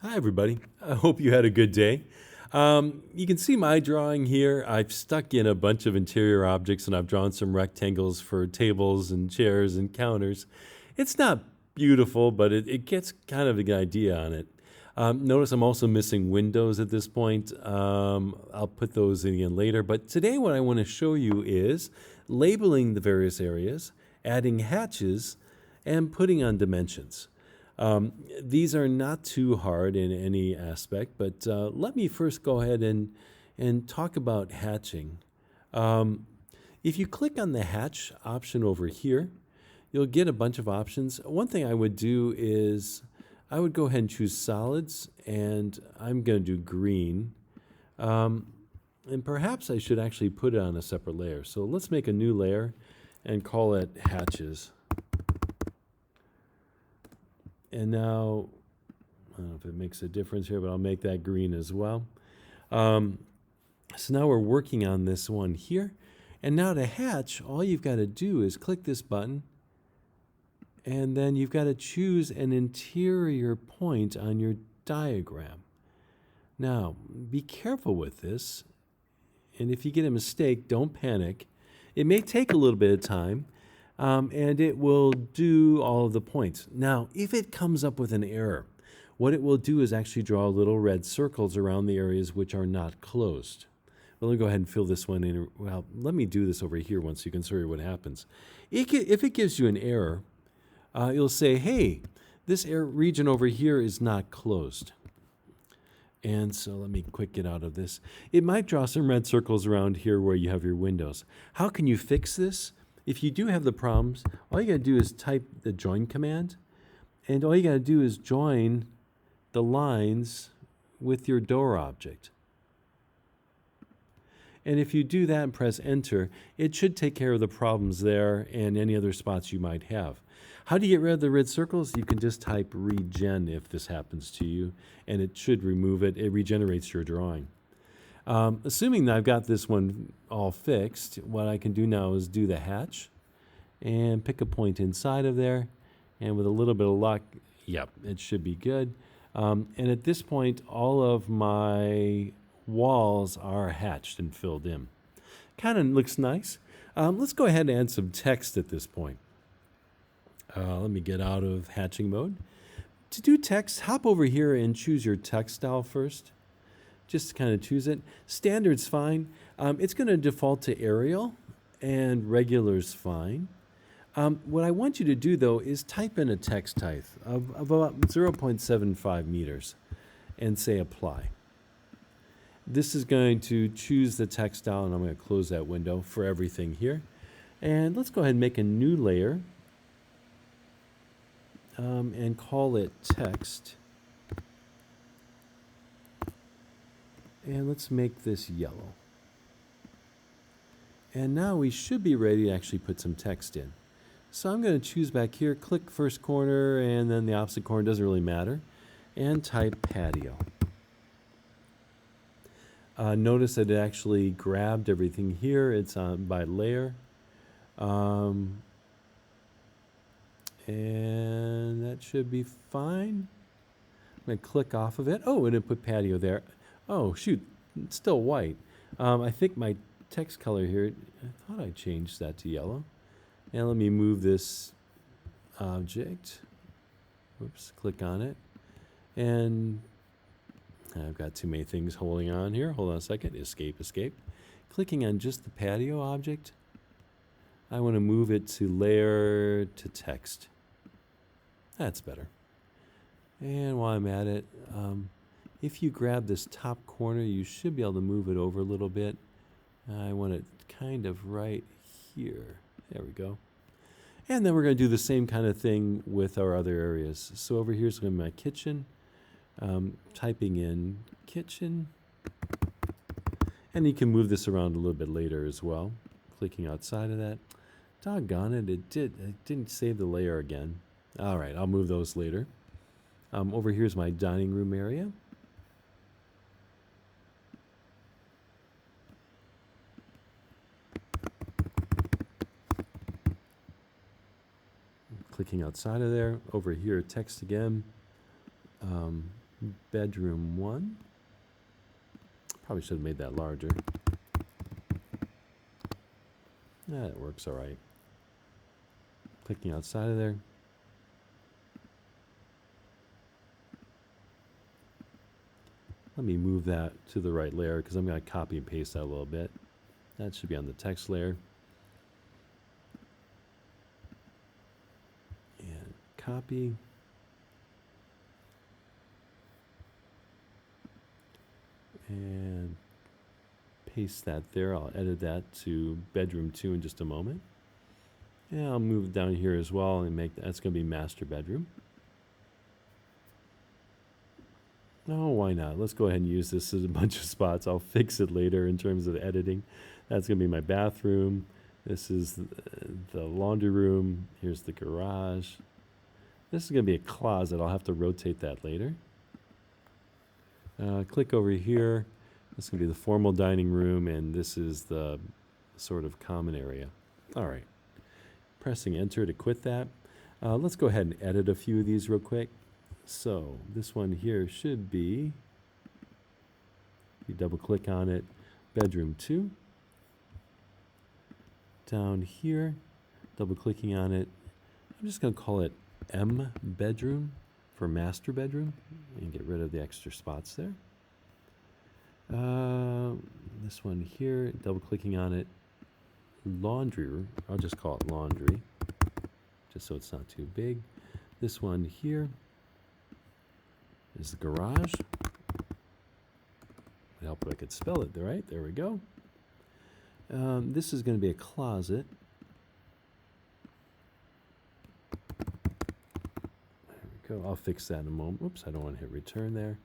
Hi, everybody. I hope you had a good day. You can see my drawing here. I've stuck in a bunch of interior objects and I've drawn some rectangles for tables and chairs and counters. It's not beautiful, but it gets kind of an idea on it. Notice I'm also missing windows at this point. I'll put those in again later. But today, what I want to show you is labeling the various areas, adding hatches, and putting on dimensions. These are not too hard in any aspect, but let me first go ahead and talk about hatching. Um, if you click on the hatch option over here, you'll get a bunch of options. One thing I would do is I would go ahead and choose solids, and I'm going to do green. And perhaps I should actually put it on a separate layer. So let's make a new layer and call it hatches. And now, I don't know if it makes a difference here, but I'll make that green as well. So now we're working on this one here. And now to hatch, all you've got to do is click this button, and then you've got to choose an interior point on your diagram. Now, be careful with this, and if you get a mistake, don't panic. It may take a little bit of time, and it will do all of the points. Now, if it comes up with an error, what it will do is actually draw little red circles around the areas which are not closed. Well, let me go ahead and fill this one in. Well, let me do this over here once you can see what happens. If it gives you an error, you'll say, hey, this region over here is not closed. And so let me quick get out of this. It might draw some red circles around here where you have your windows. How can you fix this? If you do have the problems, all you got to do is type the join command, and all you got to do is join the lines with your door object. And if you do that and press enter, it should take care of the problems there and any other spots you might have. How do you get rid of the red circles? You can just type regen if this happens to you, and it should remove it. It regenerates your drawing. Assuming that I've got this one all fixed, what I can do now is do the hatch and pick a point inside of there. And with a little bit of luck, yep, it should be good. And at this point, all of my walls are hatched and filled in. Kind of looks nice. Let's go ahead and add some text at this point. Let me get out of hatching mode. To do text, hop over here and choose your text style first. Just to kind of choose it. Standard's fine. It's going to default to Arial, and regular's fine. What I want you to do, though, is type in a text height of about 0.75 meters and say apply. This is going to choose the text style, and I'm going to close that window for everything here. And let's go ahead and make a new layer and call it text. And let's make this yellow. And now we should be ready to actually put some text in. So I'm going to choose back here, click first corner, and then the opposite corner, doesn't really matter, and type patio. Notice that it actually grabbed everything here. It's by layer. And that should be fine. I'm going to click off of it. Oh, and it put patio there. Oh, shoot, it's still white. I think my text color here, I thought I changed that to yellow. And let me move this object. Whoops, click on it. And I've got too many things holding on here. Hold on a second. Escape, escape. Clicking on just the patio object, I want to move it to layer to text. That's better. And while I'm at it, if you grab this top corner, you should be able to move it over a little bit. I want it kind of right here. There we go. And then we're going to do the same kind of thing with our other areas. So over here is going to be my kitchen. Typing in kitchen. And you can move this around a little bit later as well. Clicking outside of that. Doggone it, it didn't save the layer again. All right, I'll move those later. Over here's my dining room area. Clicking outside of there. Over here, text again. bedroom 1. Probably should have made that larger. That works all right. Clicking outside of there. Let me move that to the right layer because I'm going to copy and paste that a little bit. That should be on the text layer. And copy. And paste that there. I'll edit that to bedroom 2 in just a moment. And I'll move down here as well and make that's going to be master bedroom. Oh, why not? Let's go ahead and use this as a bunch of spots. I'll fix it later in terms of editing. That's going to be my bathroom. This is the laundry room. Here's the garage. This is going to be a closet. I'll have to rotate that later. Click over here. This is going to be the formal dining room, and this is the sort of common area. All right. Pressing enter to quit that. Let's go ahead and edit a few of these real quick. So this one here should be, you double click on it, bedroom 2. Down here, double clicking on it, I'm just going to call it M bedroom for master bedroom and get rid of the extra spots there. This one here, double clicking on it, laundry room, I'll just call it laundry, just so it's not too big. This one here is the garage. Would help if I could spell it, right? There we go. This is going to be a closet. There we go. I'll fix that in a moment. Oops, I don't want to hit return there.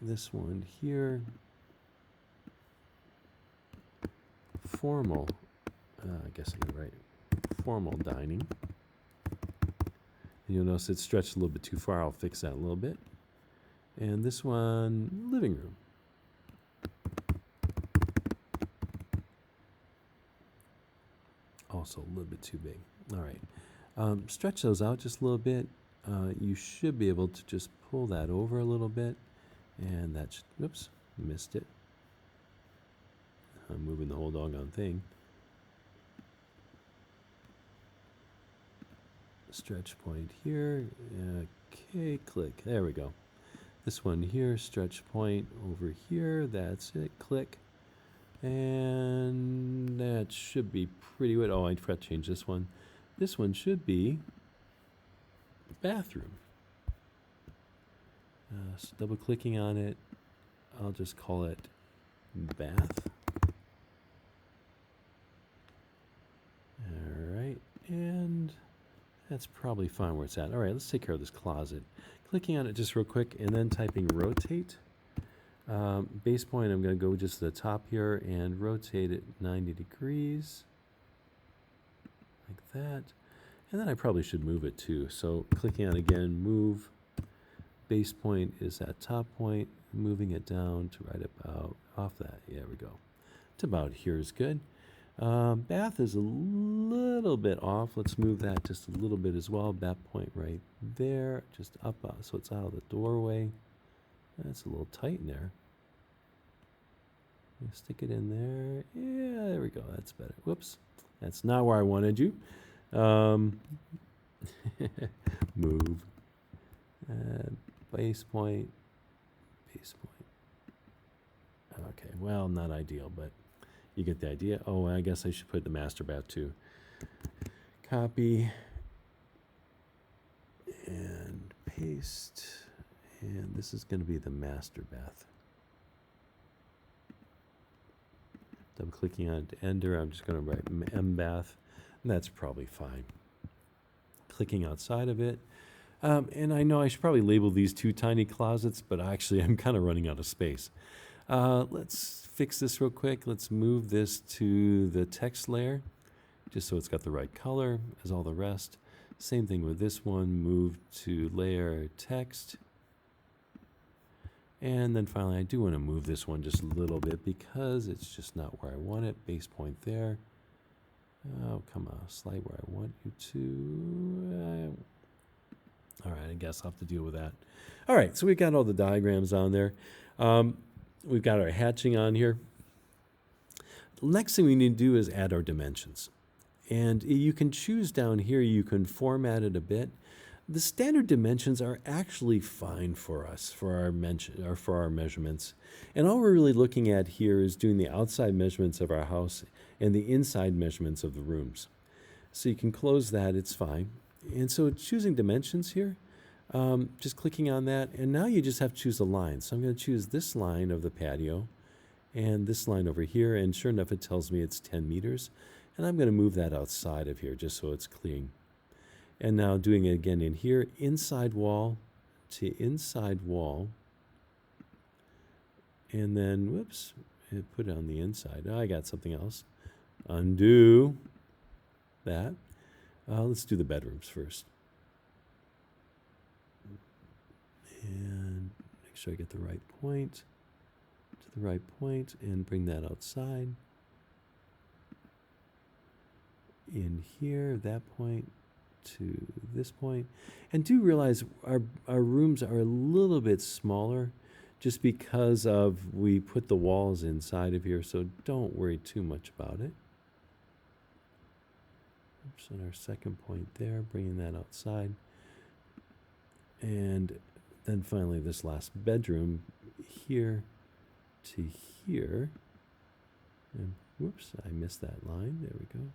This one here, formal, I guess I can write formal dining. And you'll notice it's stretched a little bit too far. I'll fix that a little bit. And this one, living room. Also a little bit too big. All right. Stretch those out just a little bit. You should be able to just pull that over a little bit. And that should, whoops, missed it. I'm moving the whole doggone thing. Stretch point here. Okay, click. There we go. This one here, stretch point over here. That's it. Click. And that should be pretty good. Oh, I forgot to change this one. This one should be bathroom. So double clicking on it, I'll just call it bath. All right, and that's probably fine where it's at. All right, let's take care of this closet. Clicking on it just real quick and then typing rotate. Base point, I'm going to go just to the top here and rotate it 90 degrees. Like that. And then I probably should move it too. So clicking on again, move. Base point is that top point, moving it down to right about off that. There we go. To about here is good. Bath is a little bit off. Let's move that just a little bit as well. That point right there, just up so it's out of the doorway. That's a little tight in there. Stick it in there. Yeah, there we go. That's better. Whoops. That's not where I wanted you. Move. Base point. Base point. Okay, well, not ideal, but you get the idea. Oh, I guess I should put the master bath too. Copy. And paste. And this is going to be the master bath. Double clicking on it to enter. I'm just going to write M bath. And that's probably fine. Clicking outside of it. And I know I should probably label these two tiny closets, but actually I'm kind of running out of space. Let's fix this real quick. Let's move this to the text layer, just so it's got the right color as all the rest. Same thing with this one. Move to layer text. And then finally, I do want to move this one just a little bit because it's just not where I want it. Base point there. Oh, come on, slide where I want you to. All right, I guess I'll have to deal with that. All right, so we've got all the diagrams on there. We've got our hatching on here. Next thing we need to do is add our dimensions. And you can choose down here, you can format it a bit. The standard dimensions are actually fine for us, for our measurements. And all we're really looking at here is doing the outside measurements of our house and the inside measurements of the rooms. So you can close that, it's fine. And so choosing dimensions here, just clicking on that, and now you just have to choose a line. So I'm going to choose this line of the patio and this line over here, and sure enough it tells me it's 10 meters. And I'm going to move that outside of here just so it's clean. And now doing it again in here, inside wall to inside wall. And then, whoops, put it on the inside. Oh, I got something else. Undo that. Let's do the bedrooms first. And make sure I get the right point to the right point and bring that outside. In here, that point to this point. And do realize our rooms are a little bit smaller just because of we put the walls inside of here, so don't worry too much about it. Oops, and our second point there, bringing that outside. And then finally this last bedroom here to here. And whoops, I missed that line. There we go.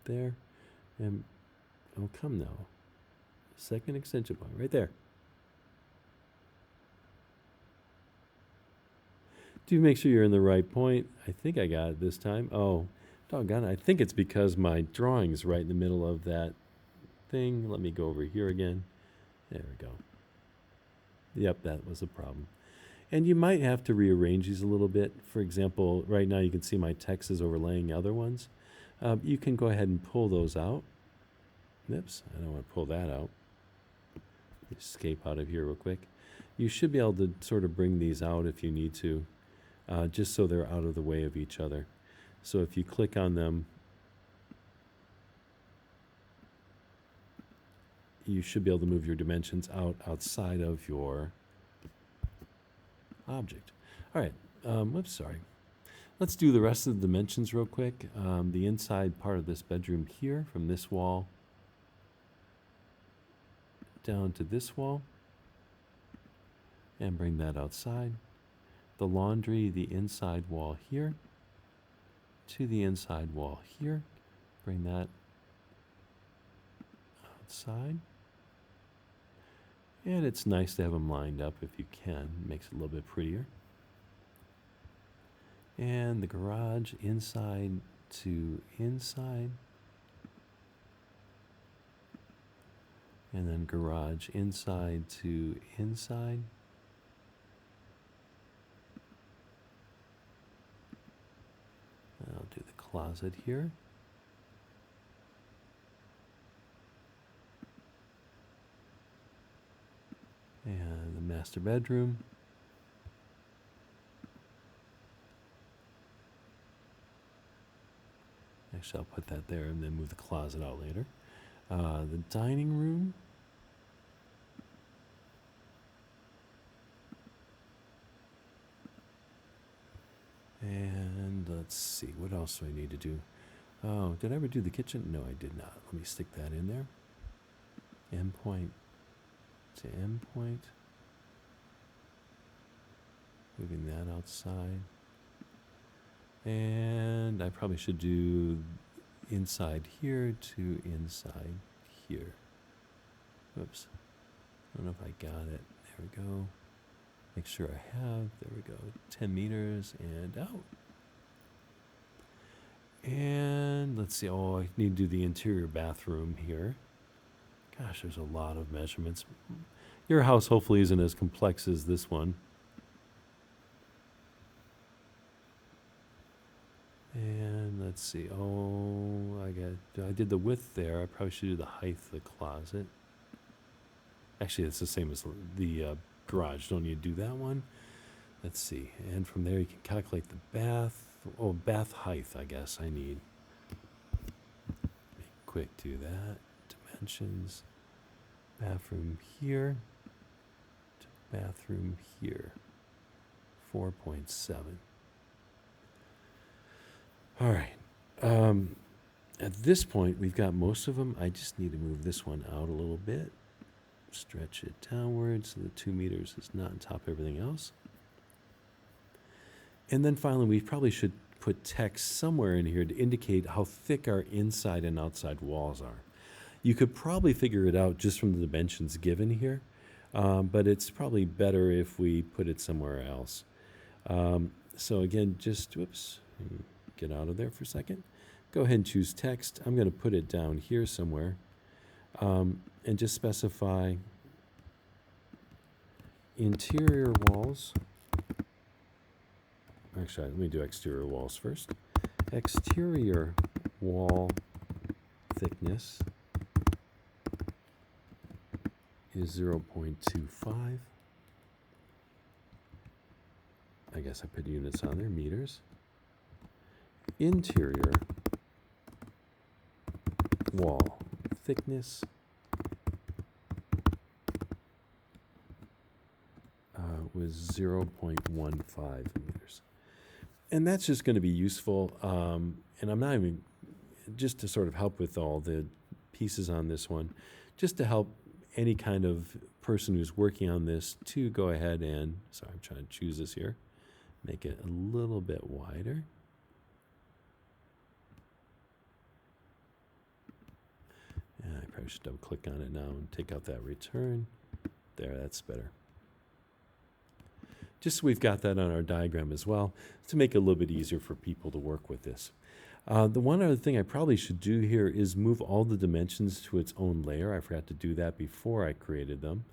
There. And oh, come now. Second extension point right there. Do make sure you're in the right point. I think I got it this time. Oh, doggone it. I think it's because my drawing is right in the middle of that thing. Let me go over here again. There we go. Yep, that was a problem. And you might have to rearrange these a little bit. For example, right now you can see my text is overlaying other ones. You can go ahead and pull those out. Oops, I don't want to pull that out. Escape out of here real quick. You should be able to sort of bring these out if you need to, just so they're out of the way of each other. So if you click on them, you should be able to move your dimensions outside of your object. All right, whoops, sorry. Let's do the rest of the dimensions real quick. The inside part of this bedroom here, from this wall down to this wall, and bring that outside. The laundry, the inside wall here to the inside wall here, bring that outside. And it's nice to have them lined up if you can, makes it a little bit prettier. And the garage inside to inside. And then garage inside to inside. I'll do the closet here. And the master bedroom. Actually, I'll put that there and then move the closet out later. The dining room. And let's see, what else do I need to do? Oh, did I ever do the kitchen? No, I did not. Let me stick that in there. Endpoint to endpoint. Moving that outside. And I probably should do inside here to inside here. Whoops. I don't know if I got it. There we go. Make sure I have. There we go. 10 meters and out. And let's see. Oh, I need to do the interior bathroom here. Gosh, there's a lot of measurements. Your house hopefully isn't as complex as this one. And let's see. Oh, I did the width there. I probably should do the height of the closet. Actually, it's the same as the garage. Don't need to do that one. Let's see. And from there, you can calculate the bath. Oh, bath height, I guess I need. Quick, do that. Dimensions. bathroom here to bathroom here. 4.7. All right. At this point, we've got most of them. I just need to move this one out a little bit. Stretch it downward so the 2 meters is not on top of everything else. And then finally, we probably should put text somewhere in here to indicate how thick our inside and outside walls are. You could probably figure it out just from the dimensions given here, but it's probably better if we put it somewhere else. So again, just, whoops, get out of there for a second. Go ahead and choose text. I'm going to put it down here somewhere, and just specify interior walls. Actually, let me do exterior walls first. Exterior wall thickness is 0.25. I guess I put units on there, meters. Interior wall thickness was 0.15 meters. And that's just going to be useful. And I'm not even, just to sort of help with all the pieces on this one, just to help any kind of person who's working on this to go ahead and, sorry, I'm trying to choose this here, make it a little bit wider. Yeah, I probably should double click on it now and take out that return. There, that's better. Just so we've got that on our diagram as well, to make it a little bit easier for people to work with this. The one other thing I probably should do here is move all the dimensions to its own layer. I forgot to do that before I created them.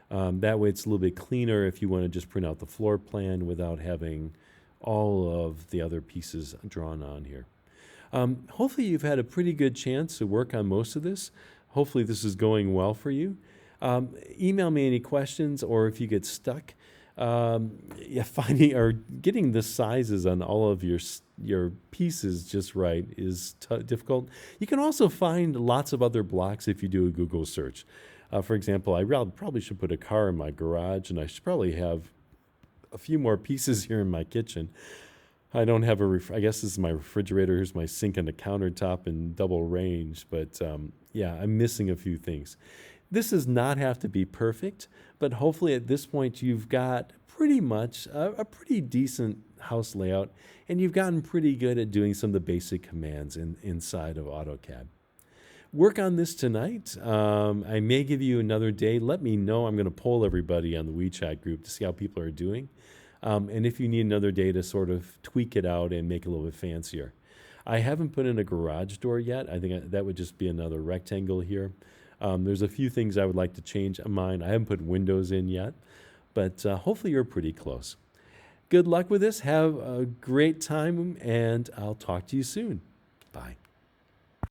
That way it's a little bit cleaner if you want to just print out the floor plan without having all of the other pieces drawn on here. Hopefully you've had a pretty good chance to work on most of this. Hopefully this is going well for you. Email me any questions, or if you get stuck, finding or getting the sizes on all of your pieces just right is difficult. You can also find lots of other blocks if you do a Google search. For example, I probably should put a car in my garage, and I should probably have a few more pieces here in my kitchen. I don't have I guess this is my refrigerator. Here's my sink and a countertop and double range. But yeah, I'm missing a few things. This does not have to be perfect, but hopefully at this point you've got pretty much a pretty decent house layout, and you've gotten pretty good at doing some of the basic commands inside of AutoCAD. Work on this tonight. I may give you another day. Let me know. I'm going to poll everybody on the WeChat group to see how people are doing. And if you need another day to sort of tweak it out and make it a little bit fancier. I haven't put in a garage door yet. I think that would just be another rectangle here. There's a few things I would like to change on mine. I haven't put windows in yet, but hopefully you're pretty close. Good luck with this. Have a great time, and I'll talk to you soon. Bye.